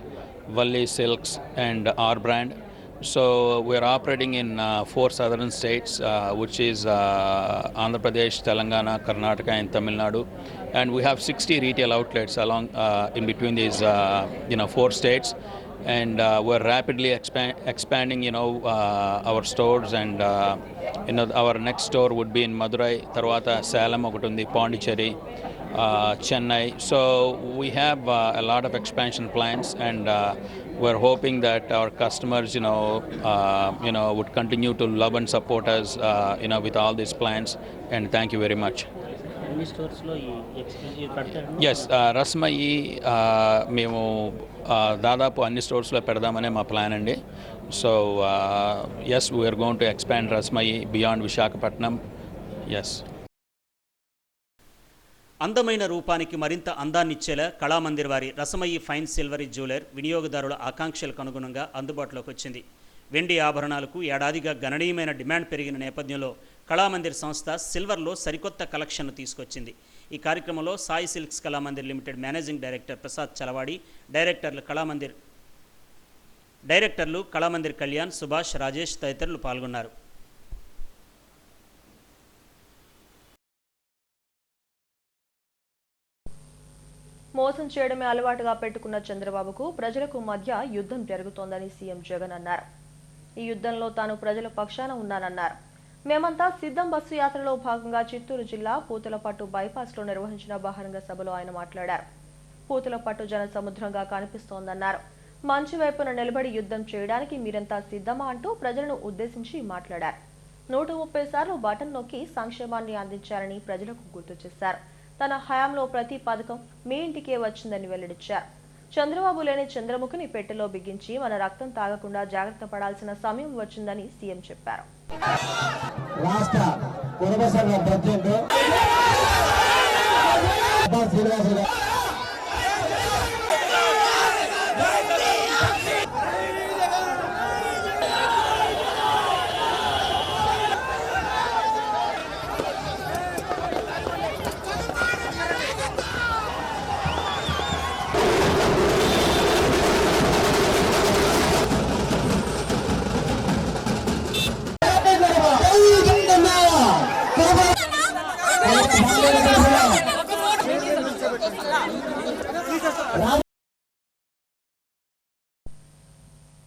Valli Silks, and our brand. So we are operating in 4 southern states, which is Andhra Pradesh, Telangana, Karnataka, and Tamil Nadu, and we have 60 retail outlets along in between these 4 states, and we're rapidly expanding our stores, and our next store would be in Madurai, Tarvata Salem okutundi, Pondicherry, Chennai. So we have a lot of expansion plans, and we're hoping that our customers would continue to love and support us with all these plans, and thank you very much. అన్ని స్టోర్స్లో ఈ ఎక్స్క్లూజివ్ పెడతారు. ఎస్, రస్మయి మేము దాదాపు అన్ని స్టోర్స్లో పెడదామనే మా ప్లాన్ అండి. So yes, we are going to expand Rasmayi beyond Visakhapatnam. Yes. అందమైన రూపానికి మరింత అందాన్నిచ్చేలా కళామందిర్ వారి రసమయి ఫైన్ సిల్వరీ జ్యువెలర్ వినియోగదారుల ఆకాంక్షలకు అనుగుణంగా అందుబాటులోకి వచ్చింది. వెండి ఆభరణాలకు ఏడాదిగా గణనీయమైన డిమాండ్ పెరిగిన నేపథ్యంలో కళామందిర్ సంస్థ సిల్వర్లో సరికొత్త కలెక్షన్ను తీసుకొచ్చింది. ఈ కార్యక్రమంలో Sai Silks Kalamandir limited managing director Prasad Chalavadi, డైరెక్టర్లు కళామందిర్ కళ్యాణ్, సుభాష్, రాజేష్ తదితరులు పాల్గొన్నారు. మోసం చేయడమే అలవాటుగా పెట్టుకున్న చంద్రబాబుకు ప్రజలకు మధ్య యుద్ధం జరుగుతోందని సీఎం జగన్ అన్నారు. ఈ యుద్ధంలో తాను ప్రజల పక్షాన ఉన్నానన్నారు. మేమంతా సిద్ధం బస్సు యాత్రలో భాగంగా చిత్తూరు జిల్లా పూతలపట్టు బైపాస్లో నిర్వహించిన బహిరంగ సభలో ఆయన మాట్లాడారు. పూతలపట్టు జన సముద్రంగా కనిపిస్తోందన్నారు. మంచి వైపున నిలబడి యుద్ధం చేయడానికి మీరంతా సిద్ధమా అంటూ ప్రజలను ఉద్దేశించి మాట్లాడారు. 130 సార్లు బటన్ నొక్కి సంక్షేమాన్ని అందించారని ప్రజలకు గుర్తు చేశారు. తన హయాంలో ప్రతి పథకం మీ ఇంటికే వచ్చిందని వెల్లడించారు. చంద్రబాబు లేని చంద్రముఖిని పెట్టెలో బిగించి మన రక్తం తాగకుండా జాగ్రత్త పడాల్సిన సమయం వచ్చిందని సీఎం చెప్పారు.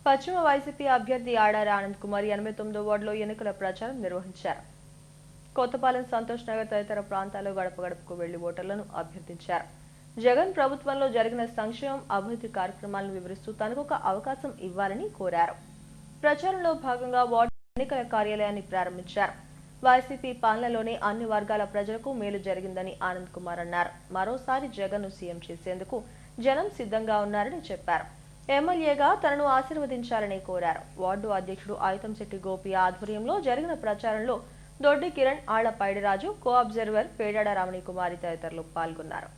పశ్చిమ వైసీపీ అభ్యర్థి ఆడారి ఆనంద్ కుమార్ 89వ వార్డులో ఎన్నికల ప్రచారం నిర్వహించారు. కొత్తపాలెం, సంతోష్ నగర్ తదితర ప్రాంతాల్లో గడప గడపకు వెళ్లి ఓటర్లను అభ్యర్థించారు. జగన్ ప్రభుత్వంలో జరిగిన సంక్షేమం, అభివృద్ధి కార్యక్రమాలను వివరిస్తూ తనకు ఒక అవకాశం ఇవ్వాలని కోరారు. ప్రచారంలో భాగంగా వార్డు ఎన్నికల కార్యాలయాన్ని ప్రారంభించారు. వైసీపీ పాలనలోనే అన్ని వర్గాల ప్రజలకు మేలు జరిగిందని ఆనంద్ కుమార్ అన్నారు. మరోసారి జగన్ ను సీఎం చేసేందుకు జనం సిద్ధంగా ఉన్నారని చెప్పారు. ఎమ్మెల్యేగా తనను ఆశీర్వదించాలని కోరారు. వార్డు అధ్యక్షుడు ఆయుతంశెట్టి గోపి ఆధ్వర్యంలో జరిగిన ప్రచారంలో దొడ్డి కిరణ్, ఆళ్ల పైడిరాజు, కో అబ్జర్వర్ పేడాడ రమణి కుమారి తదితరులు పాల్గొన్నారు.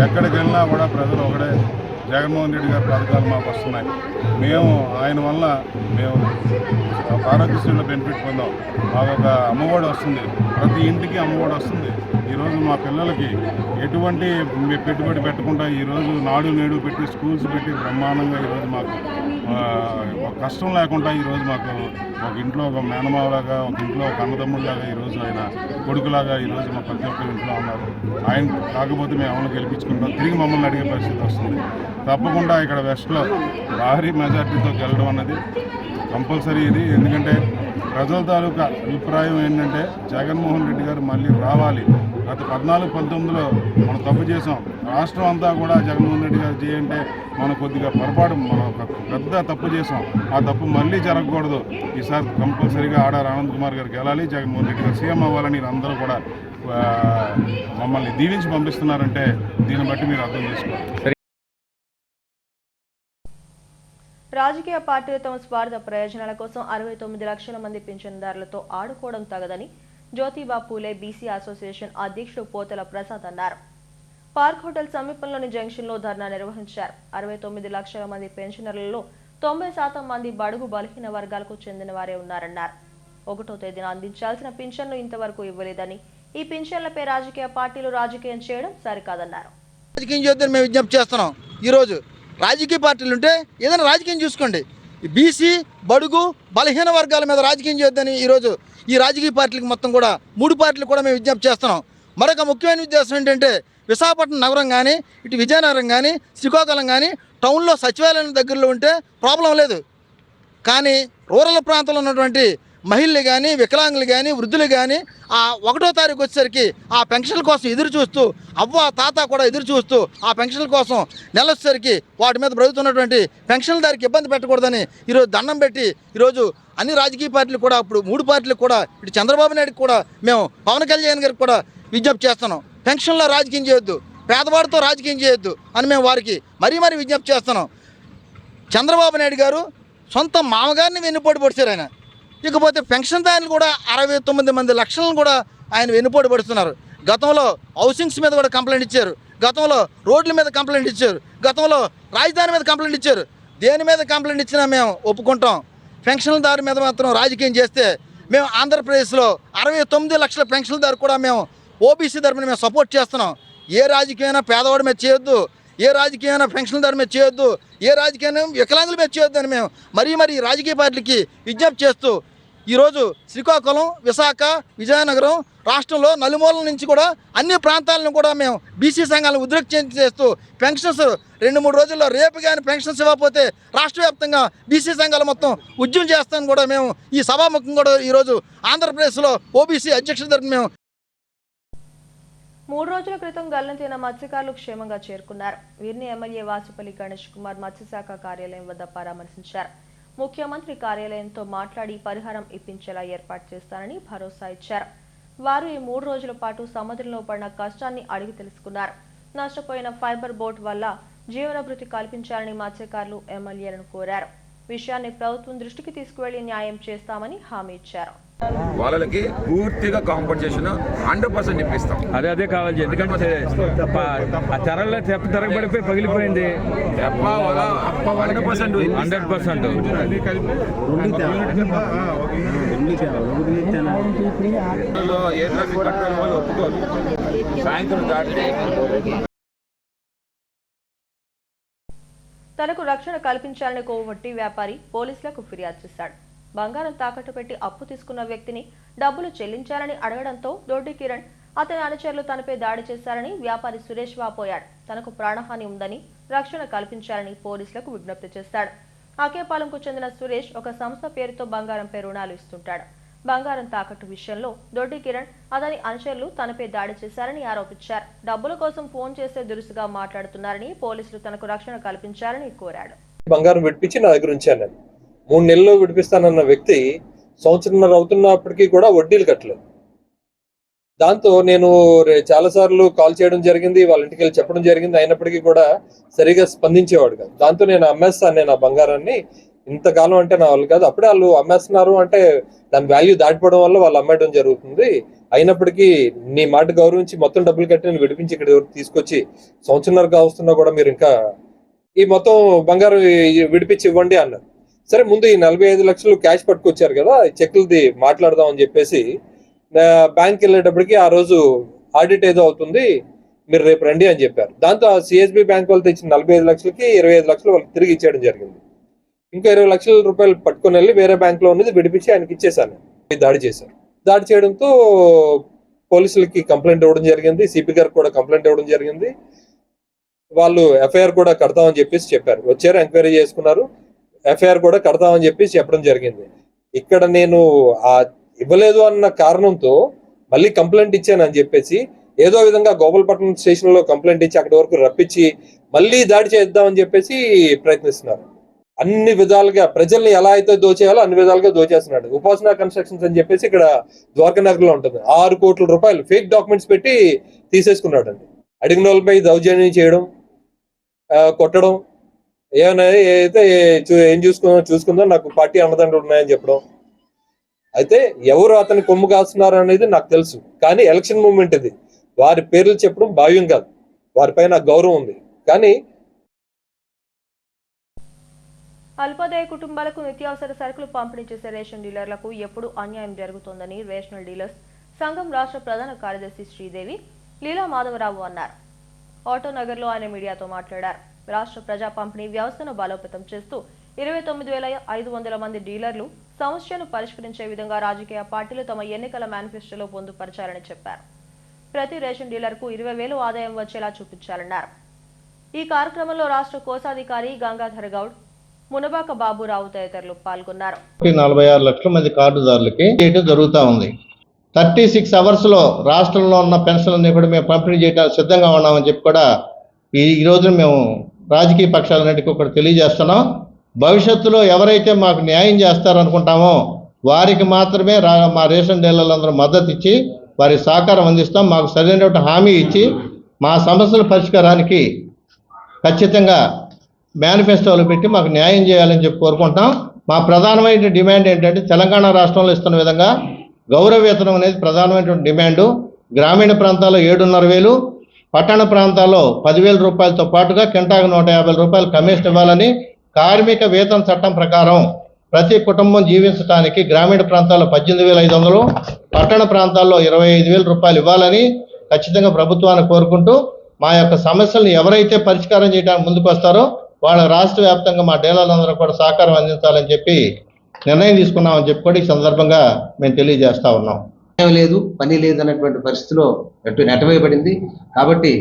ఎక్కడికి వెళ్ళినా కూడా ప్రజలు ఒకటే, జగన్మోహన్ రెడ్డి గారి పథకాలు మాకు వస్తున్నాయి. మేము ఆయన వల్ల మేము ఆరోగ్యశ్రీలో బెనిఫిట్ పొందాం. మాకు ఒక అమ్మఒడి వస్తుంది, ప్రతి ఇంటికి అమ్మఒడి వస్తుంది. ఈరోజు మా పిల్లలకి ఎటువంటి పెట్టుబడి పెట్టకుండా ఈరోజు నాడు నేడు పెట్టి స్కూల్స్ పెట్టి బ్రహ్మాండంగా ఈరోజు మాకు కష్టం లేకుండా ఈరోజు మాకు ఒక ఇంట్లో ఒక మేనమావలాగా, ఒక ఇంట్లో ఒక అన్నదమ్ముడిలాగా ఈరోజు ఆయన కొడుకులాగా ఈరోజు మా ప్రతి ఒక్కరి ఇంట్లో ఉన్నారు. ఆయన కాకపోతే మేము ఎవరిని గెలిపించుకుంటాం, తిరిగి మమ్మల్ని అడిగే పరిస్థితి వస్తుంది. తప్పకుండా ఇక్కడ వెస్ట్లో భారీ మెజార్టీతో గెలవడం అన్నది కంపల్సరీ ఇది. ఎందుకంటే ప్రజల తాలూకా అభిప్రాయం ఏంటంటే జగన్మోహన్ రెడ్డి గారు మళ్ళీ రావాలి. గత 14-19లో మనం తప్పు చేసాం. రాష్ట్రం అంతా కూడా జగన్మోహన్ రెడ్డి గారు చేయంటే మనం కొద్దిగా పొరపాటు, మనం పెద్ద తప్పు చేసాం. ఆ తప్పు మళ్ళీ జరగకూడదు. ఈసారి కంపల్సరీగా ఆడారి ఆనంద్ కుమార్ గారు గెలాలి, జగన్మోహన్ రెడ్డి గారు సీఎం అవ్వాలని అందరూ కూడా మమ్మల్ని దీవించి పంపిస్తున్నారంటే దీన్ని బట్టి మీరు అర్థం చేసుకోవాలి. రాజకీయ పార్టీలు తమ స్వార్థ ప్రయోజనాల కోసం 69 లక్షల మంది పింఛన్దారులతో ఆడుకోవడం తగదని జ్యోతిబా పూలే బీసీ అసోసియేషన్ అధ్యక్షుడు పోతల ప్రసాద్ అన్నారు. పార్క్ హోటల్ సమీపంలోని జంక్షన్లో ధర్నా నిర్వహించారు. 69 లక్షల మంది పెన్షనర్లలో 90% మంది బడుగు బలహీన వర్గాలకు చెందిన వారే ఉన్నారన్నారు. 1వ తేదీన అందించాల్సిన పింఛన్ను ఇంతవరకు ఇవ్వలేదని, ఈ పింఛన్లపై రాజకీయ పార్టీలు రాజకీయం చేయడం సరికాదన్నారు. రాజకీయం చేద్దాం మేము విజ్ఞప్తి చేస్తున్నాం. ఈరోజు రాజకీయ పార్టీలు ఉంటే ఏదైనా రాజకీయం చూసుకోండి. బీసీ, బడుగు, బలహీన వర్గాల మీద రాజకీయం చేద్దని ఈరోజు ఈ రాజకీయ పార్టీలకు మొత్తం కూడా 3 పార్టీలు కూడా మేము విజ్ఞప్తి చేస్తున్నాం. మరొక ముఖ్యమైన ఉద్దేశం ఏంటంటే విశాఖపట్నం నగరం కానీ, ఇటు విజయనగరం కానీ, శ్రీకాకుళం కానీ టౌన్లో సచివాలయం దగ్గరలో ఉంటే ప్రాబ్లం లేదు. కానీ రూరల్ ప్రాంతంలో ఉన్నటువంటి మహిళలు కానీ, వికలాంగులు కానీ, వృద్ధులు కానీ ఆ 1వ తారీఖు వచ్చేసరికి ఆ పెన్షన్ల కోసం ఎదురు చూస్తూ, అవ్వ తాత కూడా ఎదురు చూస్తూ ఆ పెన్షన్ల కోసం నెల వచ్చేసరికి వాటి మీద బ్రతుకుతున్నటువంటి పెన్షన్దారికి ఇబ్బంది పెట్టకూడదని ఈరోజు దండం పెట్టి ఈరోజు అన్ని రాజకీయ పార్టీలు కూడా, ఇప్పుడు 3 పార్టీలకు కూడా, ఇటు చంద్రబాబు నాయుడుకి కూడా, మేము పవన్ కళ్యాణ్ గారికి కూడా విజ్ఞప్తి చేస్తున్నాం. పెన్షన్లో రాజకీయం చేయొద్దు, పేదవాడితో రాజకీయం చేయొద్దు అని మేము వారికి మరీ విజ్ఞప్తి చేస్తున్నాం. చంద్రబాబు నాయుడు గారు సొంత మామగారిని వెన్నుపోటు పొడిచారు ఆయన. ఇకపోతే పెన్షన్దారులు కూడా 69 లక్షలను కూడా ఆయన వెన్నుపోటు పడుతున్నారు. గతంలో హౌసింగ్స్ మీద కూడా కంప్లైంట్ ఇచ్చారు, గతంలో రోడ్ల మీద కంప్లైంట్ ఇచ్చారు, గతంలో రాజధాని మీద కంప్లైంట్ ఇచ్చారు. దేని మీద కంప్లైంట్ ఇచ్చినా మేము ఒప్పుకుంటాం. పెన్షన్దారు మీద మాత్రం రాజకీయం చేస్తే మేము ఆంధ్రప్రదేశ్లో 69 లక్షల పెన్షన్దారు కూడా మేము ఓబీసీ తరపున మేము సపోర్ట్ చేస్తున్నాం. ఏ రాజకీయమైనా పేదవాడి మీద చేయొద్దు, ఏ రాజకీయమైనా పెన్షన్దారు మీద చేయొద్దు, ఏ రాజకీయమైనా వికలాంగుల మీద చేయొద్దు అని మేము మరీ రాజకీయ పార్టీలకి విజ్ఞప్తి చేస్తూ ఈరోజు శ్రీకాకుళం, విశాఖ, విజయనగరం రాష్ట్రంలో నలుమూలల నుంచి కూడా అన్ని ప్రాంతాలను కూడా మేము బీసీ సంఘాలను ఉద్రిక్తం చేస్తూ పెన్షన్స్ 2-3 రోజుల్లో రేపు కానీ పెన్షన్స్ ఇవ్వకపోతే రాష్ట్ర వ్యాప్తంగా బీసీ సంఘాలు మొత్తం ఉద్యమం చేస్తామని కూడా మేము ఈ సభాముఖం కూడా ఈరోజు ఆంధ్రప్రదేశ్లో ఓబీసీ అధ్యక్షుల తరపున మేము 3 రోజుల క్రితం గల్లంతైన మత్స్యకారులు క్షేమంగా చేరుకున్నారు. వీరిని ఎమ్మెల్యే వాసుపల్లి గణేష్ కుమార్ మత్స్యశాఖ కార్యాలయం వద్ద పరామర్శించారు. ముఖ్యమంత్రి కార్యాలయంతో మాట్లాడి పరిహారం ఇప్పించేలా ఏర్పాటు చేస్తానని భరోసా ఇచ్చారు. వారు ఈ 3 రోజుల పాటు సముద్రంలో పడిన కష్టాన్ని అడిగి తెలుసుకున్నారు. నష్టపోయిన ఫైబర్ బోట్ వల్ల జీవనభృతి కల్పించాలని మత్స్యకారులు ఎమ్మెల్యేలను కోరారు. విషయాన్ని ప్రభుత్వం దృష్టికి తీసుకువెళ్లి న్యాయం చేస్తామని హామీ ఇచ్చారు. వాళ్ళకి పూర్తిగా కాంపన్సేషన్ 100% ఇప్పిస్తాం. అదే కావాలి, ఎందుకంటే ఆ తెరలో తిరగబడిపోయి పగిలిపోయింది. 100% ఎయిర్ ట్రాఫిక్ కంట్రోల్ వాళ్ళు ఒప్పుకోరు. సాయంత్రం దాటితే తనకు రక్షణ కల్పించాలని కోవట్టి వ్యాపారి పోలీసులకు ఫిర్యాదు చేశాడు. బంగారం తాకట్టు పెట్టి అప్పు తీసుకున్న వ్యక్తిని డబ్బులు చెల్లించాలని అడగడంతో దొడ్డి కిరణ్ అతని అనుచరులు తనపై దాడి చేశారని వ్యాపారి సురేష్ వాపోయాడు. తనకు ప్రాణహాని ఉందని రక్షణ కల్పించాలని పోలీసులకు విజ్ఞప్తి చేశాడు. అకేపాలెంకు చెందిన సురేష్ ఒక సంస్థ పేరుతో బంగారంపై రుణాలు ఇస్తుంటాడు. బంగారం తాకట్టు విషయంలో దొడ్డి కిరణ్ అతని అనుచరులు తనపై దాడి చేశారని ఆరోపించారు. డబ్బుల కోసం ఫోన్ చేసే దురుసుగా మాట్లాడుతున్నారని పోలీసులు తనకు రక్షణ కల్పించాలని కోరాడు. బంగారం విడిపించి నా దగ్గర ఉంచాను. 3 నెలల్లో విడిపిస్తానన్న వ్యక్తి సంవత్సరంన్నర అవుతున్నప్పటికీ కూడా వడ్డీలు కట్టలేదు. దాంతో నేను చాలాసార్లు కాల్ చేయడం జరిగింది, వాళ్ళ ఇంటికి వెళ్ళి చెప్పడం జరిగింది. అయినప్పటికీ కూడా సరిగా స్పందించేవాడు కాదు. దాంతో నేను అమ్మేస్తాను నేను ఆ బంగారాన్ని, ఇంతకాలం అంటే నా వాళ్ళు కాదు. అప్పుడే వాళ్ళు అమ్మేస్తున్నారు అంటే దాని వాల్యూ దాటిపోవడం వల్ల వాళ్ళు అమ్మేయడం జరుగుతుంది. అయినప్పటికీ నీ మాట గౌరవించి మొత్తం డబ్బులు కట్టి నేను విడిపించి ఇక్కడ తీసుకొచ్చి సంవత్సరంన్నర కావస్తున్నా కూడా మీరు ఇంకా ఈ మొత్తం బంగారం విడిపించి ఇవ్వండి అన్నారు. సరే, ముందు ఈ 45 లక్షలు క్యాష్ పట్టుకొచ్చారు కదా, చెక్కులది మాట్లాడదాం అని చెప్పేసి బ్యాంక్ వెళ్ళేటప్పటికి ఆ రోజు ఆడిట్ ఏదో అవుతుంది, మీరు రేపు రండి అని చెప్పారు. దాంతో ఆ సిఎస్బి బ్యాంక్ వాళ్ళు తెచ్చిన 45 లక్షలకి 25 లక్షలు వాళ్ళకి తిరిగి ఇచ్చేయడం జరిగింది. ఇంకా 20 లక్షల రూపాయలు పట్టుకుని వెళ్ళి వేరే బ్యాంక్ లో ఉన్నది విడిపించి ఆయనకి ఇచ్చేసాను. దాడి చేశారు. దాడి చేయడంతో పోలీసులకి కంప్లైంట్ ఇవ్వడం జరిగింది. సిపి గారికి కూడా కంప్లైంట్ ఇవ్వడం జరిగింది. వాళ్ళు ఎఫ్ఐఆర్ కూడా కడతామని చెప్పేసి చెప్పారు. వచ్చారు, ఎంక్వైరీ చేసుకున్నారు, ఎఫ్ఐఆర్ కూడా కడతామని చెప్పేసి చెప్పడం జరిగింది. ఇక్కడ నేను ఆ ఇవ్వలేదు అన్న కారణంతో మళ్ళీ కంప్లైంట్ ఇచ్చానని చెప్పేసి ఏదో విధంగా గోపాలపట్నం స్టేషన్ లో కంప్లైంట్ ఇచ్చి అక్కడి వరకు రప్పించి మళ్ళీ దాడి చేద్దామని చెప్పేసి ప్రయత్నిస్తున్నారు. అన్ని విధాలుగా ప్రజల్ని ఎలా అయితే దోచేయాలో అన్ని విధాలుగా దోచేస్తున్నాడు. ఉపాసన కన్స్ట్రక్షన్స్ అని చెప్పేసి ఇక్కడ ద్వారకా నగర్ లో ఉంటుంది. 6 కోట్ల రూపాయలు ఫేక్ డాక్యుమెంట్స్ పెట్టి తీసేసుకున్నాడు అండి. అడిగిన వాళ్ళపై దౌర్జన్యం చేయడం, కొట్టడం, ఏమైనా అయితే ఏం చూసుకుందో నాకు పార్టీ అన్నదండలు ఉన్నాయని చెప్పడం. అయితే ఎవరు అతని కొమ్ము కాస్తున్నారు అనేది నాకు తెలుసు. కానీ ఎలక్షన్ మూమెంట్ ఇది, వారి పేర్లు చెప్పడం భావ్యం కాదు. వారిపై నాకు గౌరవం ఉంది. కానీ అల్పాదాయ కుటుంబాలకు నిత్యావసర సరుకులు పంపిణీ చేసే రేషన్ డీలర్లకు ఎప్పుడు అన్యాయం జరుగుతోందని రేషనల్ డీలర్స్ సంఘం రాష్ట్ర ప్రధాన కార్యదర్శి శ్రీదేవి లీలా మాధవరావు అన్నారు. ఆటోనగర్లో ఆయన మీడియాతో మాట్లాడారు. రాష్ట్ర ప్రజా పంపిణీ వ్యవస్థను బలోపేతం చేస్తూ 29,500 మంది డీలర్లు సమస్యను పరిష్కరించే విధంగా రాజకీయ పార్టీలు తమ ఎన్నికల మేనిఫెస్టోలో పొందుపరచాలని చెప్పారు. ప్రతి రేషన్ డీలర్కు 20,000 ఆదాయం వచ్చేలా చూపించాలన్నారు. ఈ కార్యక్రమంలో రాష్ట్ర కోశాధికారి గంగాధర్ గౌడ్, మునబాక బాబురావు తదితరులు పాల్గొన్నారు. 46 లక్షల మంది కార్డుదారులకి చేయడం జరుగుతూ ఉంది. 36 అవర్స్లో రాష్ట్రంలో ఉన్న పెన్షన్లన్నీ కూడా మేము పంపిణీ చేయడానికి సిద్ధంగా ఉన్నామని చెప్పి కూడా ఈ రోజున మేము రాజకీయ పక్షాలన్నిటికీ ఒకటి తెలియజేస్తున్నాం. భవిష్యత్తులో ఎవరైతే మాకు న్యాయం చేస్తారనుకుంటామో వారికి మాత్రమే మా రేషన్ డీలర్లందరూ మద్దతు ఇచ్చి వారి సహకారం అందిస్తాం. మాకు సరైనటువంటి హామీ ఇచ్చి మా సమస్యల పరిష్కారానికి ఖచ్చితంగా మేనిఫెస్టోలు పెట్టి మాకు న్యాయం చేయాలని చెప్పి కోరుకుంటాం. మా ప్రధానమైన డిమాండ్ ఏంటంటే తెలంగాణ రాష్ట్రంలో ఇస్తున్న విధంగా గౌరవ వేతనం అనేది ప్రధానమైనటువంటి డిమాండు. గ్రామీణ ప్రాంతాల్లో 7,500, పట్టణ ప్రాంతాల్లో 10,000 రూపాయలతో పాటుగా కింటాకు 150 రూపాయలు కమిషన్ ఇవ్వాలని, కార్మిక వేతన చట్టం ప్రకారం ప్రతి కుటుంబం జీవించడానికి గ్రామీణ ప్రాంతాల్లో 18,500, పట్టణ ప్రాంతాల్లో 25,000 రూపాయలు ఇవ్వాలని ఖచ్చితంగా ప్రభుత్వాన్ని కోరుకుంటూ మా యొక్క సమస్యలను ఎవరైతే పరిష్కారం చేయడానికి ముందుకు వస్తారో వాళ్ళ రాష్ట్ర వ్యాప్తంగా మా డీలర్లందరూ కూడా సహకారం అందించాలని చెప్పి నిర్ణయం తీసుకున్నామని చెప్పి కూడా ఈ సందర్భంగా మేము తెలియజేస్తా ఉన్నాం. లేదు, పని లేదు అన్నటువంటి పరిస్థితిలో నెట్టవేయబడింది. కాబట్టి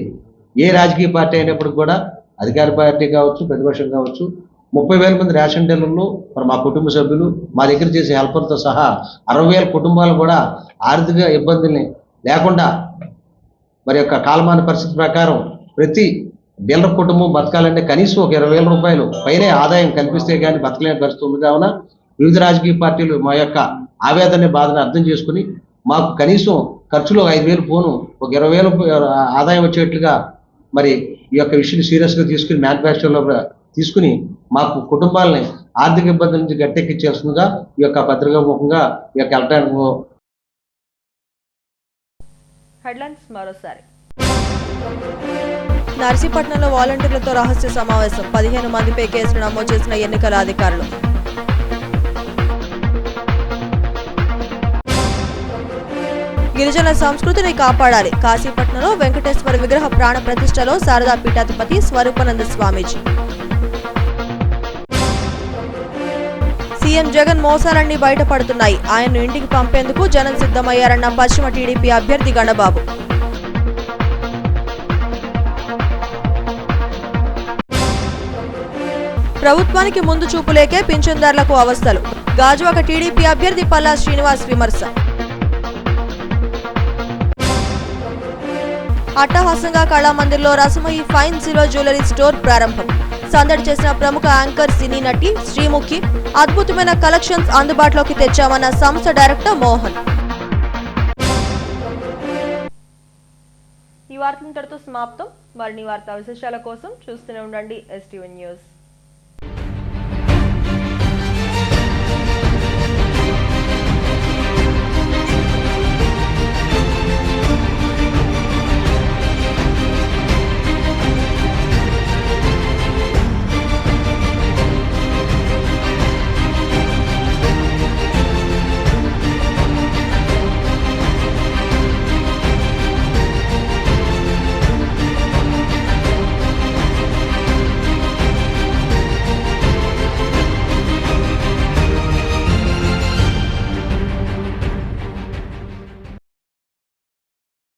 ఏ రాజకీయ పార్టీ అయినప్పుడు కూడా అధికార పార్టీ కావచ్చు, ప్రతిపక్షం కావచ్చు, 30,000 మంది రేషన్ డీలర్లు మరి మా కుటుంబ సభ్యులు, మా దగ్గర చేసే హెల్పర్తో సహా 60,000 కుటుంబాలు కూడా ఆర్థిక ఇబ్బందుల్ని లేకుండా మరి యొక్క కాలమాన పరిస్థితి ప్రకారం ప్రతి డీలర్ కుటుంబం బతకాలంటే కనీసం ఒక 20,000 రూపాయలు పైనే ఆదాయం కనిపిస్తే కానీ బతకలేని పరిస్థితి ఉంది. కావున వివిధ రాజకీయ పార్టీలు మా యొక్క ఆవేదన బాధను అర్థం చేసుకుని మాకు కనీసం ఖర్చులో 5,000 పోను ఒక 20,000 ఆదాయం వచ్చేట్లుగా మరి ఈ యొక్క విషయాన్ని సీరియస్గా తీసుకుని మేనిఫెస్టోలో తీసుకుని మాకు కుటుంబాలని ఆర్థిక ఇబ్బందుల నుంచి గట్టెక్కించేస్తుందిగా ఈ యొక్క పత్రికా ముఖంగా ఈ యొక్క ఎలక్ట్రానిక్ హెడ్లైన్స్ మరోసారి. నర్సీపట్నంలో వాలంటీర్లతో రహస్య సమావేశం. 15 మందిపై కేసులు నమోదు చేసిన ఎన్నికల అధికారులు. గిరిజన సంస్కృతిని కాపాడాలి. కాశీపట్నంలో వెంకటేశ్వర విగ్రహ ప్రాణ ప్రతిష్టలో శారదా పీఠాధిపతి స్వరూపానంద స్వామీజీ. సీఎం జగన్ మోసాలన్నీ బయటపడుతున్నాయి. ఆయన్ను ఇంటికి పంపేందుకు జనం సిద్ధమయ్యారన్న పశ్చిమ టీడీపీ అభ్యర్థి గణబాబు. ప్రభుత్వానికి ముందు చూపులేకే పింఛన్దారులకు అవస్థలు. గాజువాక టీడీపీ అభ్యర్థి పల్లా శ్రీనివాస్ విమర్శ. అట్టహాసంగా కళామందిర్లో Rasamayi fine silver jewellery store ప్రారంభం. సందడి చేసిన ప్రముఖ యాంకర్ సినీ నటి శ్రీముఖి. అద్భుతమైన కలెక్షన్స్ అందుబాటులోకి తెచ్చామన్న సంస్థ డైరెక్టర్ మోహన్. ఈ వార్తలు ఇంతటితో సమాప్తం. మరిన్ని వార్తా విశేషాల కోసం చూస్తూనే ఉండండి STV న్యూస్.